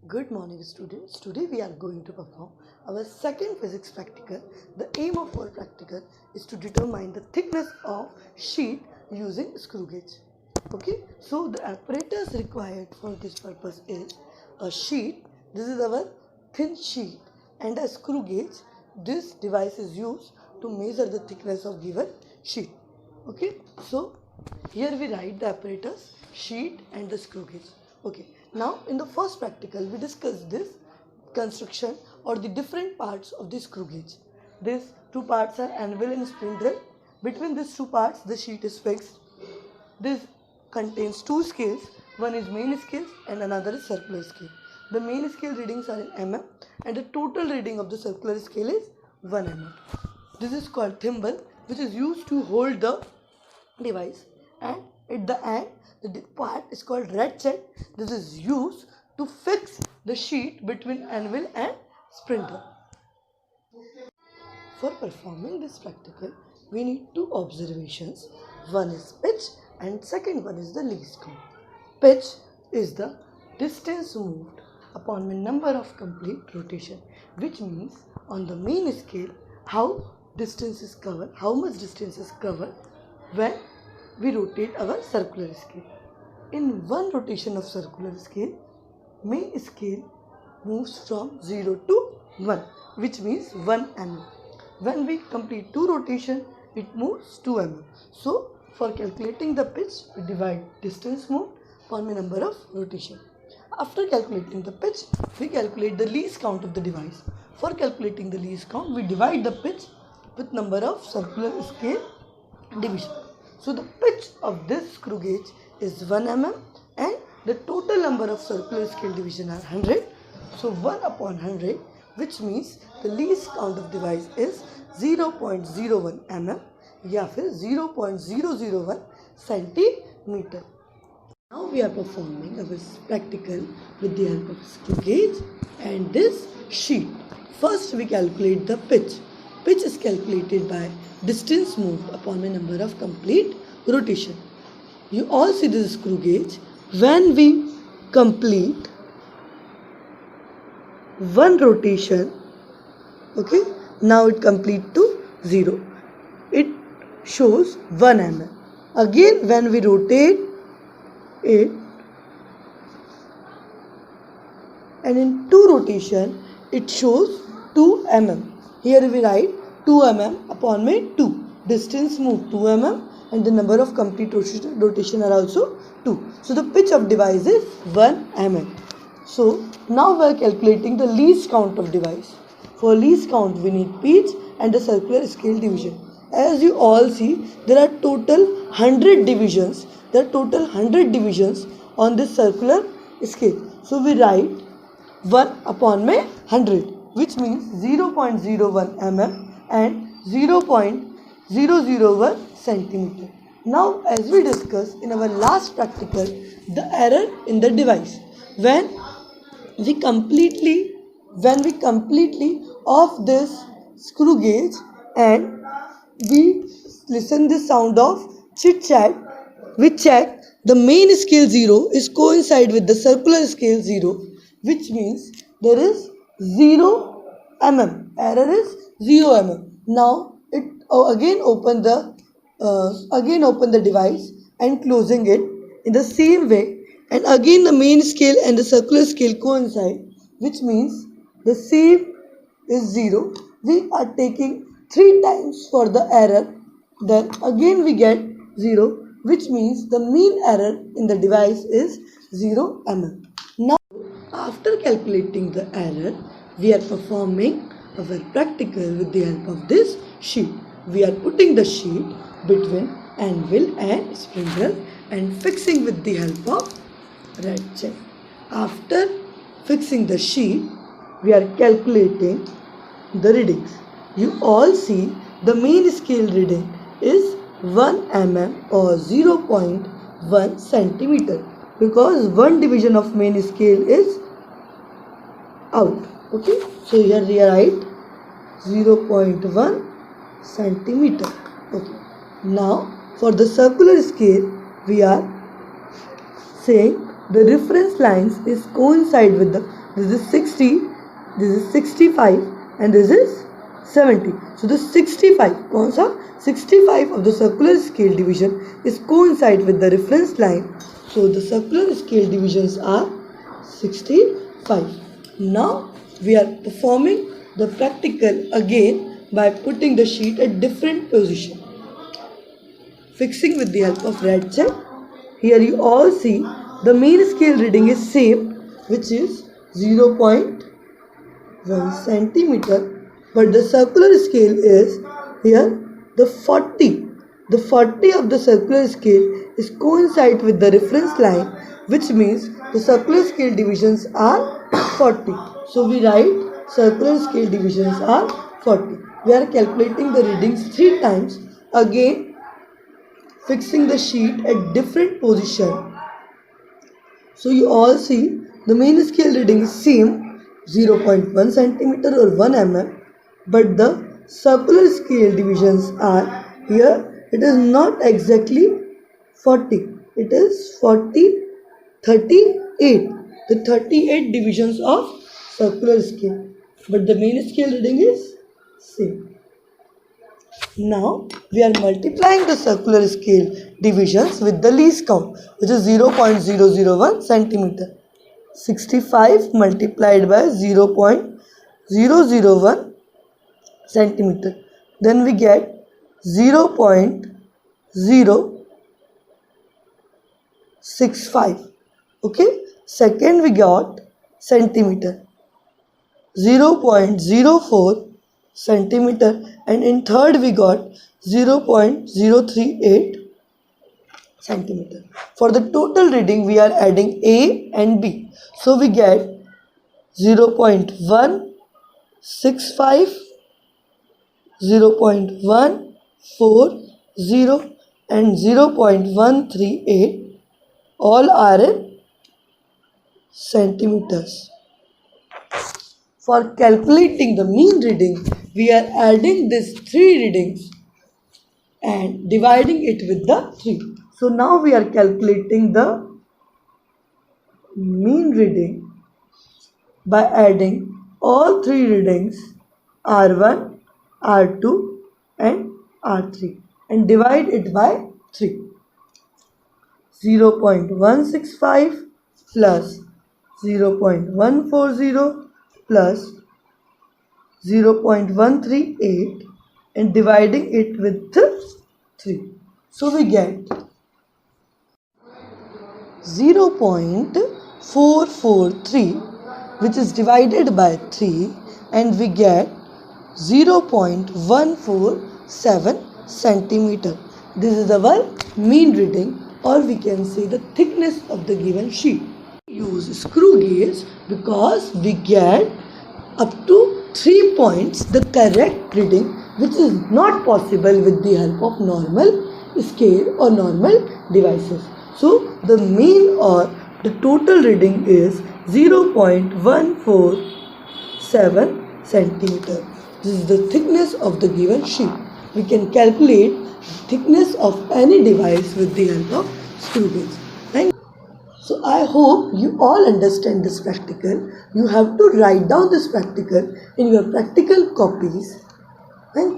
Good morning, students. Today we are going to perform our second physics practical. The aim of our practical is to determine the thickness of sheet using screw gauge. Okay, so the apparatus required for this purpose is a sheet. This is our thin sheet, and a screw gauge. This device is used to measure the thickness of given sheet. Okay, so here we write the apparatus, sheet and the screw gauge. Okay, now in the first practical we discussed this construction or the different parts of the screw gauge. These two parts are anvil and spindle. Between these two parts the sheet is fixed. This contains two scales, one is main scale and another is circular scale. The main scale readings are in mm and the total reading of the circular scale is 1 mm. This is called thimble, which is used to hold the device, and at the end the part is called ratchet. This is used to fix the sheet between anvil and spindle. For performing this practical, we need two observations. One is pitch and second one is the least count. Pitch is the distance moved upon the number of complete rotation, which means on the main scale how much distance is covered when we rotate our circular scale. In one rotation of circular scale, main scale moves from 0 to 1, which means 1 mm. When we complete two rotation, it moves 2 mm. So for calculating the pitch, we divide distance moved upon the number of rotation. After calculating the pitch, we calculate the least count of the device. For calculating the least count, we divide the pitch with number of circular scale division. So the pitch of this screw gauge is 1 mm and the total number of circular scale division are 100. So 1 upon 100, which means the least count of device is 0.01 mm या फिर 0.001 centimeter. Now we are performing our practical with the help of screw gauge and this sheet. First we calculate the pitch. Pitch is calculated by distance moved upon the number of complete rotation. You all see this screw gauge. When we complete one rotation, okay, now it complete to 0. It shows 1 mm. Again when we rotate it, and in two rotation it shows 2 mm. Here we write 2 mm upon my 2. Distance moved 2 mm and the number of complete rotation are also 2. So the pitch of device is 1 mm. So now we are calculating the least count of device. For least count we need pitch and the circular scale division. As you all see, there are total 100 divisions. There are total 100 divisions on this circular scale. So we write 1 upon 100, which means 0.01 mm and 0.001 centimeter. Now as we discussed in our last practical, the error in the device. When we completely off this screw gauge and we listen the sound of chit chat, we check the main scale 0 is coincide with the circular scale 0, which means there is 0 mm. Error is 0 mm. Now it again open the device and closing it in the same way, and again the main scale and the circular scale coincide, which means the same is 0. We are taking 3 times for the error, then again we get 0, which means the mean error in the device is 0 mm. Now after calculating the error, we are performing our practical with the help of this sheet. We are putting the sheet between anvil and spindle and fixing with the help of ratchet. After fixing the sheet, we are calculating the readings. You all see the main scale reading is 1 mm or 0.1 centimeter because one division of main scale is out. Okay, so here we write 0.1 centimeter. Okay, now for the circular scale we are saying the reference lines is coincide with the this is 60, this is 65 and this is 70. So the 65, कौन सा 65 of the circular scale division is coincide with the reference line. So the circular scale divisions are 65. Now we are performing the practical again by putting the sheet at different position. Fixing with the help of red check. Here you all see the mean scale reading is same, which is 0.1 centimeter, but the circular scale is here the 40. The 40 of the circular scale is coincide with the reference line, which means the circular scale divisions are 40. So we write circular scale divisions are 40. We are calculating the readings 3 times. Again, fixing the sheet at different position. So you all see the mean scale reading is same 0.1 centimeter or 1 mm, but the circular scale divisions are here. It is not exactly 40. It is 38. The 38 divisions of circular scale, but the mean scale reading is same. Now we are multiplying the circular scale divisions with the least count, which is 0.001 centimeter. 65 multiplied by 0.001 centimeter. Then we get 0.065. Okay. Second we got centimeter. 0.04 centimeter, and in third we got 0.038 centimeter. For the total reading we are adding A and B, so we get 0.165, 0.140 and 0.138. All are in centimeters. For calculating the mean reading, we are adding these 3 readings and dividing it with the 3. So now we are calculating the mean reading by adding all 3 readings R1, R2 and R3 and divide it by 3. 0.165 plus 0.140 plus 0.138 and dividing it with 3. So we get 0.443, which is divided by 3, and we get 0.147 centimeter. This is our mean reading, or we can say the thickness of the given sheet. Use screw gauge because we get up to 3 points the correct reading, which is not possible with the help of normal scale or normal devices. So the mean or the total reading is 0.147 centimeter. This is the thickness of the given sheet. We can calculate thickness of any device with the help of screw gauge. Thank you. So I hope you all understand this practical. You have to write down this practical in your practical copies. Thank you.